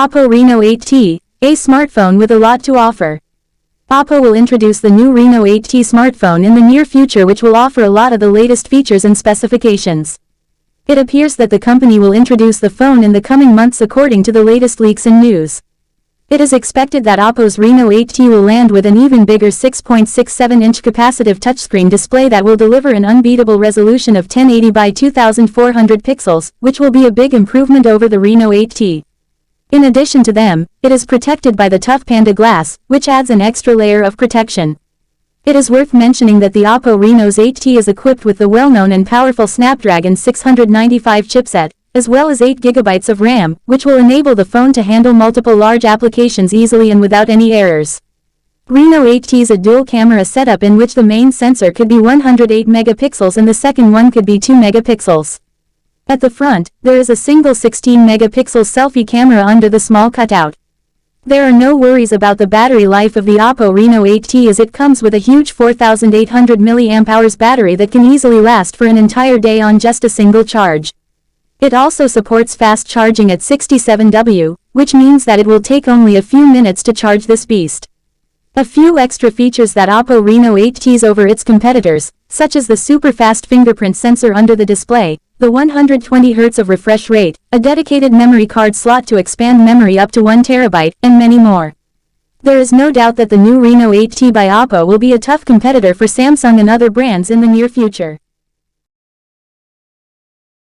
Oppo Reno 8T, a smartphone with a lot to offer. Oppo will introduce the new Reno 8T smartphone in the near future, which will offer a lot of the latest features and specifications. It appears that the company will introduce the phone in the coming months according to the latest leaks and news. It is expected that Oppo's Reno 8T will land with an even bigger 6.67-inch capacitive touchscreen display that will deliver an unbeatable resolution of 1080 by 2400 pixels, which will be a big improvement over the Reno 8T. In addition to them, it is protected by the tough Panda Glass, which adds an extra layer of protection. It is worth mentioning that the Oppo Reno's 8T is equipped with the well-known and powerful Snapdragon 695 chipset, as well as 8GB of RAM, which will enable the phone to handle multiple large applications easily and without any errors. Reno 8T is a dual-camera setup in which the main sensor could be 108 megapixels and the second one could be 2 megapixels. At the front, there is a single 16-megapixel selfie camera under the small cutout. There are no worries about the battery life of the Oppo Reno 8T, as it comes with a huge 4800 mAh battery that can easily last for an entire day on just a single charge. It also supports fast charging at 67W, which means that it will take only a few minutes to charge this beast. A few extra features that Oppo Reno 8T's over its competitors, such as the super-fast fingerprint sensor under the display, the 120Hz of refresh rate, a dedicated memory card slot to expand memory up to 1 TB, and many more. There is no doubt that the new Reno 8T by Oppo will be a tough competitor for Samsung and other brands in the near future.